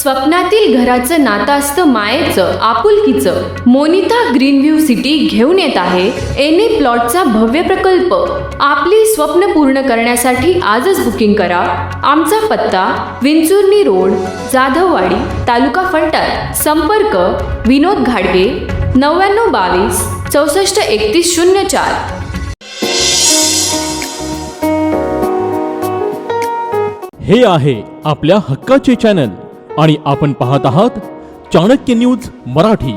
स्वप्नातील घराचं नातं असतं मायेचं, आपुलकीचं. मोनिता ग्रीनव्ह्यू सिटी घेऊन येत आहे एनए प्लॉटचा भव्य प्रकल्प. आपली स्वप्न पूर्ण करण्यासाठी आजच बुकिंग करा. आमचा पत्ता विंचुर्णी रोड, जाधववाडी, तालुका फलटण. संपर्क विनोद घाडगे 9922 64 31 04. हे आहे आपल्या हक्काचे चॅनल आणि आपण पाहत आहात चाणक्य न्यूज मराठी.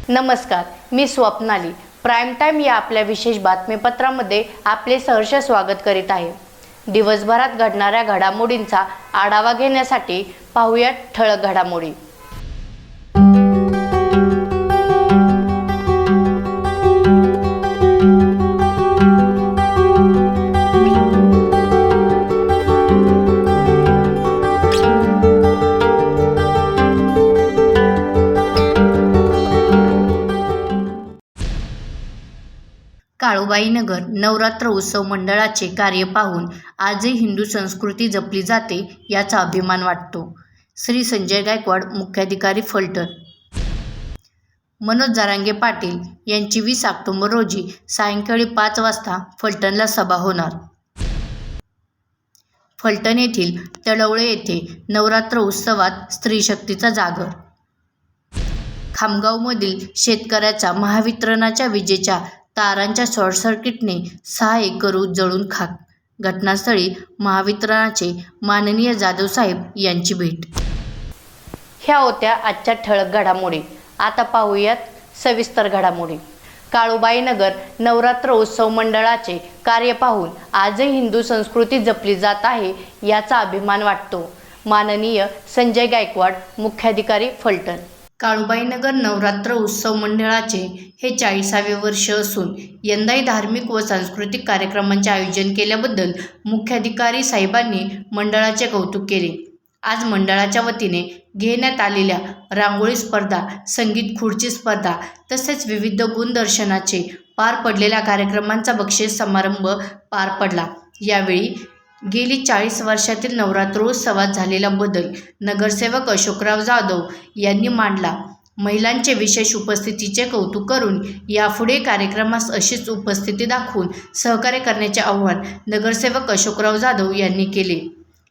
नमस्कार, मी स्वप्नाली. प्राईम टाईम या आपल्या विशेष बातमीपत्रामध्ये आपले सहर्ष स्वागत करीत आहे. दिवसभरात घडणाऱ्या घडामोडींचा आढावा घेण्यासाठी पाहूयात ठळक घडामोडी. काळूबाईनगर नवरात्र उत्सव मंडळाचे कार्य पाहून आजही हिंदू संस्कृती जपली जाते याचा अभिमान वाटतो. श्री संजय गायकवाड, मुख्याधिकारी, फलटण. मनोज जरांगे पाटील यांची 20 ऑक्टोबर रोजी सायंकाळी 5 वाजता फलटणला सभा होणार. फलटण येथील तळवळे येथे नवरात्र उत्सवात स्त्री शक्तीचा जागर. खामगावमधील शेतकऱ्याचा महावितरणाच्या विजेच्या तारांच्या शॉर्ट सर्किटने 6 एकर ऊस जळून खाक. घटनास्थळी महावितरणाचे माननीय जाधव साहेब यांची भेट. ह्या होत्या आजच्या ठळक घडामोडी. आता पाहूयात सविस्तर घडामोडी. काळूबाईनगर नवरात्र उत्सव मंडळाचे कार्य पाहून आजही हिंदू संस्कृती जपली जात आहे याचा अभिमान वाटतो. माननीय संजय गायकवाड, मुख्याधिकारी, फलटण. काळूबाईनगर नवरात्र उत्सव मंडळाचे हे 40वे वर्ष असून यंदाही धार्मिक व सांस्कृतिक कार्यक्रमांचे आयोजन केल्याबद्दल मुख्याधिकारी साहेबांनी मंडळाचे कौतुक केले. आज मंडळाच्या वतीने घेण्यात आलेल्या रांगोळी स्पर्धा, संगीत खुर्ची स्पर्धा तसेच विविध गुणदर्शनाचे पार पडलेल्या कार्यक्रमांचा बक्षीस समारंभ पार पडला. यावेळी गेली 40 वर्षातील नवरात्रोत्सवात झालेला बदल नगरसेवक अशोकराव जाधव यांनी मांडला. महिलांचे विशेष उपस्थितीचे कौतुक करून यापुढे कार्यक्रमास अशीच उपस्थिती दाखवून सहकार्य करण्याचे आवाहन नगरसेवक अशोकराव जाधव यांनी केले.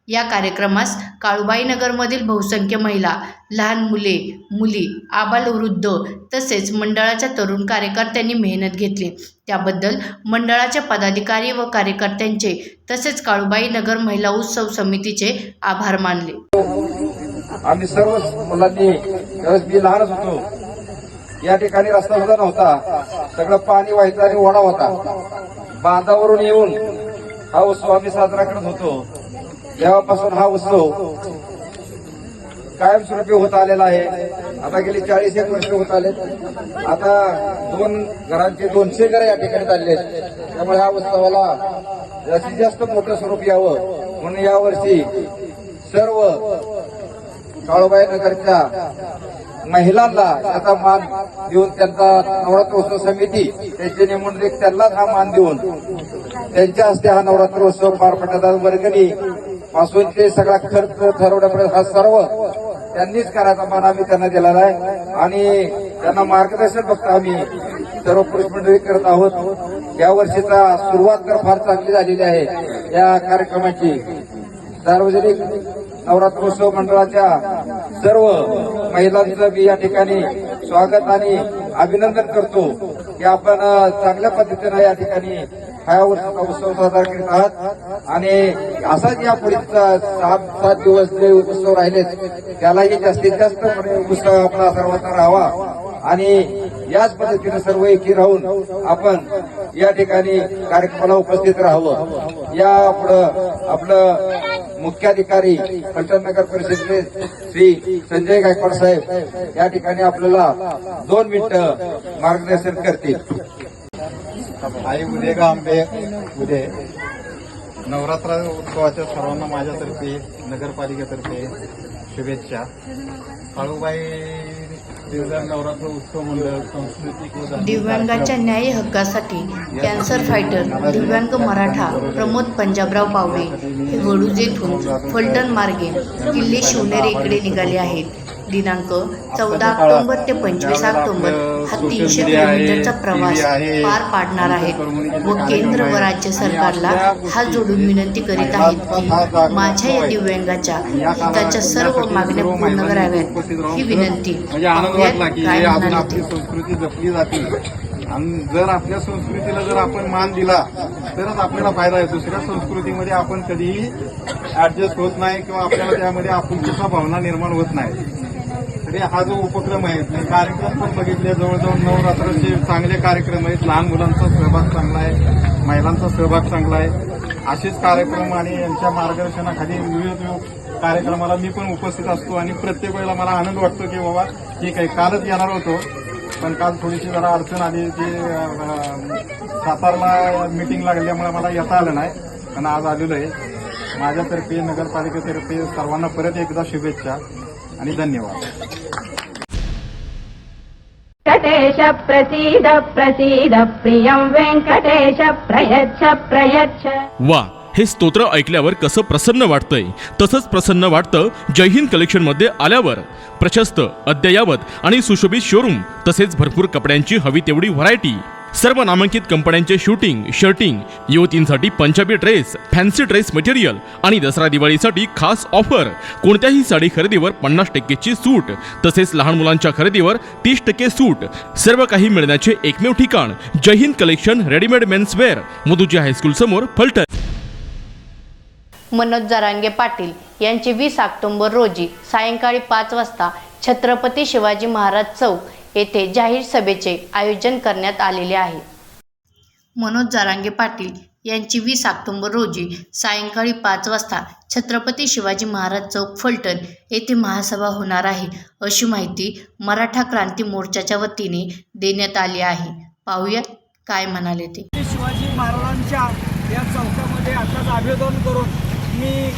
या कार्यक्रमास काळूबाईनगरमधील बहुसंख्य महिला, लहान मुले, मुली, आबालवृद्ध तसेच मंडळाच्या तरुण कार्यकर्त्यांनी मेहनत घेतली. त्याबद्दल मंडळाच्या पदाधिकारी व कार्यकर्त्यांचे तसेच काळूबाईनगर महिला उत्सव समितीचे आभार मानले. आम्ही सर्व मुलांनी त्यावेळेस मी लहानच होतो. या ठिकाणी रस्ता सुद्धा नव्हता, सगळं पाणी व्हायचं आणि ओढा होता. बांधावरून येऊन हा उत्सव आम्ही साजरा करत होतो. तेव्हापासून हा उत्सव कायमस्वरूपी होत आलेला आहे. आता गेली 41 वर्ष होत आले. आता 2 घरांचे 200 घरं या ठिकाणी चालले आहेत. त्यामुळे हा उत्सवाला जास्तीत जास्त मोठं स्वरूप यावं म्हणून यावर्षी सर्व काळूबाईनगरच्या महिलांना त्याचा मान देऊन, त्यांचा नवरात्रोत्सव समिती त्यांचे नेमून त्यांनाच हा मान देऊन त्यांच्या हस्ते हा नवरात्रोत्सव पार पडण्याचा वर्गणी पासून ते सगळा खर्च ठरवण्यापर्यंत हा सर्व त्यांनीच करायचा मान आम्ही त्यांना दिलेला आहे आणि त्यांना मार्गदर्शन फक्त आम्ही सर्व पुरुष मंडळी करत आहोत. या वर्षीचा सुरुवात तर फार चांगली झालेली आहे. या कार्यक्रमाची सार्वजनिक नवरात्रोत्सव मंडळाच्या सर्व महिलांचं मी या ठिकाणी स्वागत आणि अभिनंदन करतो की आपण चांगल्या पद्धतीने या ठिकाणी हा वर्षाचा उत्सव साजरा करीत आहात आणि असाच यापुढे 7 दिवस जे उत्सव राहिलेत त्यालाही जास्तीत जास्त उत्सव आपला सर्वांचा राहावा आणि याच पद्धतीने सर्व एकी राहून आपण या ठिकाणी कार्यक्रमाला उपस्थित राहावं. या पुढं आपलं मुख्याधिकारी फलटण नगर परिषदेचे श्री संजय गायकवाड साहेब या ठिकाणी आपल्याला 2 मिनिटं मार्गदर्शन करतील. आई उदे गा आंबे उदे. नवरात्र उत्सवाच्या सर्वांना माझ्यातर्फे, नगरपालिकेतर्फे शुभेच्छा. काळूबाई दिव्यांग नवरात्र उत्सव मंडळ सांस्कृतिक व धार्मिक दिव्यांगांच्या न्याय हक्कासाठी कॅन्सर फायटर दिव्यांग मराठा प्रमोद पंजाबराव पावडे हे वडूज येथून फलटण मार्गे किल्ले शिवनेरी इकडे निघाले आहेत. दिनांक 14 ऑक्टोबर ते 25 ऑक्टोबर हा 300 किलोमीटरचा प्रवास पार पाडणार आहेत व केंद्र व राज्य सरकारला हात जोडून विनंती करीत आहेत की माझ्या या दिव्यांगाच्या हिताच्या सर्व मागण्या पूर्ण कराव्यात ही विनंती. म्हणजे आनंद वाटला की काय हे अजून म्हणाले आपली ते. संस्कृती जपली जाते आणि जर आपल्या संस्कृतीला जर आपण मान दिला तरच आपल्याला फायदा आहे. दुसऱ्या संस्कृतीमध्ये आपण कधीही ऍडजस्ट होत नाही किंवा आपल्याला त्यामध्ये आपुलकीचा भावना निर्माण होत नाही. तरी हा जो उपक्रम आहे ते कार्यक्रम पण बघितले, जवळजवळ नवरात्राचे चांगले कार्यक्रम आहेत. लहान मुलांचा सहभाग चांगला आहे, महिलांचा सहभाग चांगला आहे. असेच कार्यक्रम आणि यांच्या मार्गदर्शनाखाली विविध कार्यक्रमाला मी पण उपस्थित असतो आणि प्रत्येक वेळेला मला आनंद वाटतो की बाबा ठीक आहे. कालच येणार होतो पण काल थोडीशी जरा अडचण आली की सातारला मीटिंग लागल्यामुळे मला येता आलं नाही, पण आज आलेलो आहे. माझ्यातर्फे नगरपालिकेतर्फे सर्वांना परत एकदा शुभेच्छा आणि धन्यवाद. वेङ्कटेश प्रसीद प्रसीद प्रियं वेङ्कटेश प्रयच्छ प्रयच्छ. वा, हे स्तोत्र ऐकल्यावर कसं प्रसन्न वाटतंय. तसंच प्रसन्न वाटतं जय हिंद कलेक्शनमध्ये आल्यावर. प्रशस्त, अद्ययावत आणि सुशोभित शोरूम, तसेच भरपूर कपड्यांची हवी तेवढी व्हरायटी. सर्व नामांकित कंपन्यांचे शूटिंग, शर्टिंग, युवतींसाठी Punjabi dress, fancy dress material आणि दसरा दिवाळीसाठी खास ऑफर. कोणत्याही साडी खरेदीवर 50% सूट, तसेच लहान मुलांच्या खरेदीवर 30% सूट. सर्व काही मिळण्याचे एकमेव ठिकाण Jai Hind collection readymade menswear, Madhuji high school समोर, फलटण. मनोज जरांगे पाटील यांचे 20 ऑक्टोबर रोजी सायंकाळी 5 वाजता छत्रपती शिवाजी महाराज चौक येथे जाहीर सभेचे आयोजन करण्यात आलेले आहे. मनोज जरांगे पाटील यांची 20 ऑक्टोबर रोजी सायंकाळी 5 वाजता छत्रपती शिवाजी महाराज चौक फलटण येथे महासभा होणार आहे, अशी माहिती मराठा क्रांती मोर्चाच्या वतीने देण्यात आली आहे. पाहूया काय म्हणाले ते. शिवाजी महाराजांच्या या चौकामध्ये आताच अभिवादन करून मी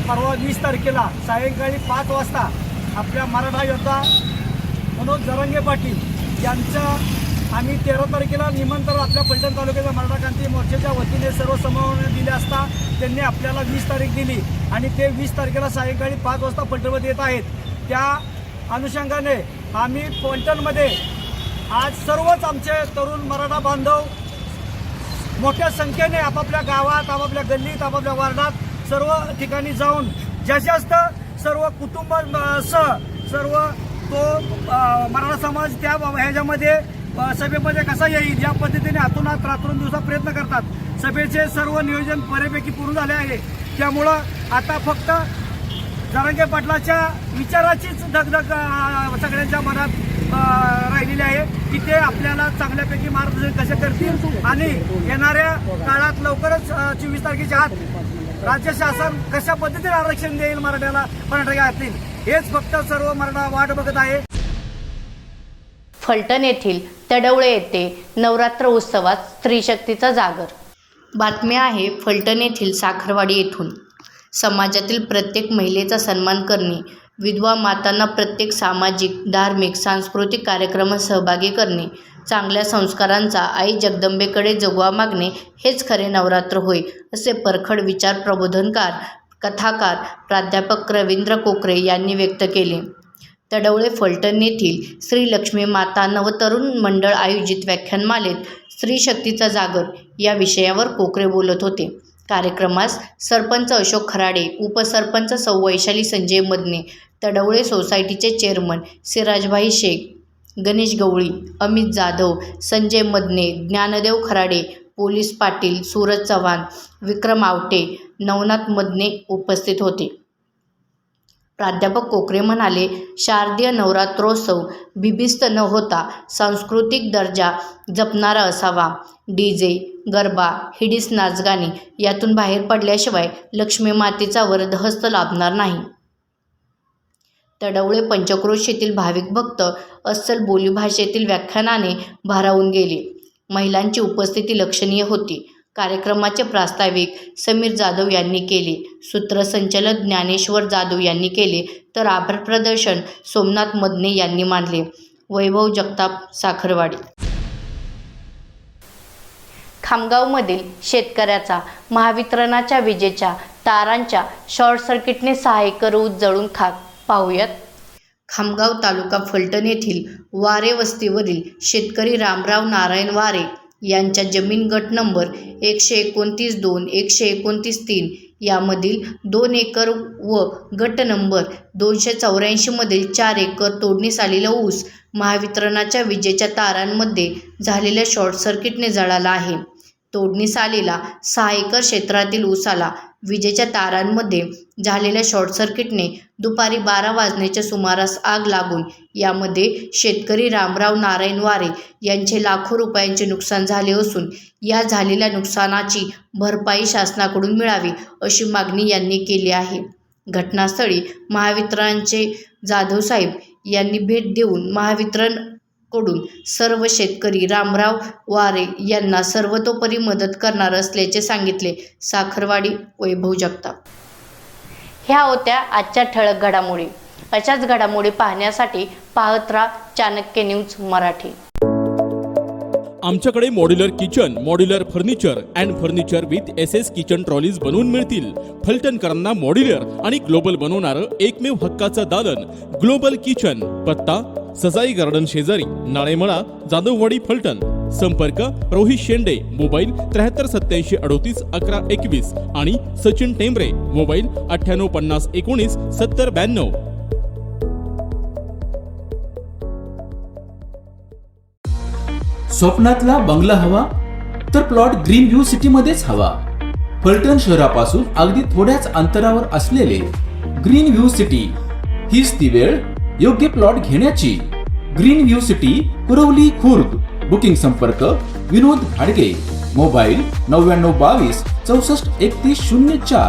परवा 20 तारखेला सायंकाळी 5 वाजता आपल्या मराठा योद्धा मनोज जरांगे पाटील यांचं आम्ही 13 तारखेला निमंत्रण आपल्या फलटण तालुक्याच्या मराठा क्रांती मोर्चाच्या वतीने सर्व समूहाने दिले असता त्यांनी आपल्याला 20 तारीख दिली आणि ते 20 तारखेला सायंकाळी 5 वाजता फलटणमध्ये येत आहेत. त्या अनुषंगाने आम्ही फलटणमध्ये आज सर्वच आमचे तरुण मराठा बांधव मोठ्या संख्येने आपापल्या गावात, आपापल्या गल्लीत, आपापल्या वार्डात सर्व ठिकाणी जाऊन जास्त सर्व कुटुंब सह सर्व तो मराठा समाज त्या ह्याच्यामध्ये सभेमध्ये कसा येईल या पद्धतीने हातून रात्रंदिवसा प्रयत्न करतात. सभेचे सर्व नियोजन बऱ्यापैकी पूर्ण झाले आहे. त्यामुळं आता फक्त जरांगे पाटलाच्या विचाराचीच दगदग सगळ्यांच्या मनात राहिलेली आहे की ते आपल्याला चांगल्यापैकी मार्गदर्शन कसे करतील आणि येणाऱ्या काळात लवकरच 24 तारखेच्या आत राज्य शासन कशा पद्धतीने आरक्षण देईल मराठा घातील हेच फक्त सर्व मराठा वाट बघत आहे. फलटण येथील तडवळे येथे नवरात्र उत्सवात स्त्रीशक्तीचा जागर. बातमी आहे फलटण येथील साखरवाडी येथून. समाजातील प्रत्येक महिलेचा सन्मान करणे, विधवा मातांना प्रत्येक सामाजिक, धार्मिक, सांस्कृतिक कार्यक्रमात सहभागी करणे, चांगल्या संस्कारांचा आई जगदंबेकडे जोगवा मागणे हेच खरे नवरात्र होय, असे परखड विचार प्रबोधनकार, कथाकार प्राध्यापक रवींद्र कोकरे यांनी व्यक्त केले. तडवळे फलटण येथील श्री लक्ष्मी माता नवतरुण मंडळ आयोजित व्याख्यानमालेत स्त्री शक्तीचा जागर या विषयावर कोकरे बोलत होते. कार्यक्रमास सरपंच अशोक खराडे, उपसरपंच सौ वैशाली संजय मदने, तडवळे सोसायटीचे चेअरमन सिराजभाई शेख, गणेश गवळी, अमित जाधव, संजय मदने, ज्ञानदेव खराडे, पोलीस पाटील सूरज चव्हाण, विक्रम आवटे, नवनाथ मदने उपस्थित होते. प्राध्यापक कोकरे म्हणाले, शारदीय नवरात्रोत्सव बिबिस्त न होता सांस्कृतिक दर्जा जपणारा असावा. डीजे, गरबा, हिडीस नाचगाणी यातून बाहेर पडल्याशिवाय लक्ष्मी मातेचा वरदहस्त लाभणार नाही. तडवळे पंचक्रोशीतील भाविक भक्त अस्सल बोलीभाषेतील व्याख्यानाने भारावून गेले. महिलांची उपस्थिती लक्षणीय होती. कार्यक्रमाचे प्रास्ताविक समीर जाधव यांनी केले. सूत्रसंचालन ज्ञानेश्वर जाधव यांनी केले तर आभार प्रदर्शन सोमनाथ मदने यांनी मानले. वैभव जगताप, साखरवाडी. खामगावमधील शेतकऱ्याचा महावितरणाच्या विजेच्या तारांच्या शॉर्ट सर्किटने 6 एकर ऊस जळून खाक. पाहूयात. खामगाव तालुका फलटण येथील वारे वस्तीवरील शेतकरी रामराव नारायण वारे यांच्या जमीन गट नंबर 129-2, 129-3 यामधील 2 एकर व गट नंबर 284 मधील 4 एकर तोडणीस आलेला ऊस महावितरणाच्या विजेच्या तारांमध्ये झालेल्या शॉर्ट सर्किटने जळाला आहे. तोडणीस आलेला 6 एकर क्षेत्रातील ऊसाला विजेच्या तारांमध्ये झालेल्या शॉर्ट सर्किटने दुपारी 12 वाजण्याच्या सुमारास आग लागून यामध्ये शेतकरी रामराव नारायण वारे यांचे लाखो रुपयांचे नुकसान झाले असून या झालेल्या नुकसानाची भरपाई शासनाकडून मिळावी अशी मागणी यांनी केली आहे. घटनास्थळी महावितरणचे जाधव साहेब यांनी भेट देऊन महावितरणकडून सर्व शेतकरी रामराव वारे यांना सर्वतोपरी मदत करणार असल्याचे सांगितले. साखरवाडी. वैभव जगताप. ह्या होत्या आजच्या ठळक घडामोडी. अशाच घडामोडी पाहण्यासाठी पाहत राहा चाणक्य न्यूज मराठी. आमच्याकडे modular kitchen, modular furniture and furniture with SS kitchen trolleys बनवून मिळतील. फलटणकरांना मॉड्युलर आणि ग्लोबल बनवणारं एकमेव हक्काचं दालन ग्लोबल किचन. पत्ता ससाई गार्डन शेजारी, नाळेमळा, जाधववाडी, फलटण. संपर्क रोहित शेंडे, मोबाईल 73 87 38 11 21 आणि सचिन टेंबरे, मोबाईल 98 50 19 70 92. स्वप्नातला बंगला हवा तर प्लॉट ग्रीन व्ह्यू सिटी मध्येच हवा. फलटण शहरापासून अगदी थोड्याच अंतरावर असलेले ग्रीन व्ह्यू सिटी हीच ती वेळ योग्य प्लॉट घेण्याची. Green view city, Kurvali, Khurd. Booking संपर्क विनोद घाडगे, मोबाईल 99 22 64 31 04.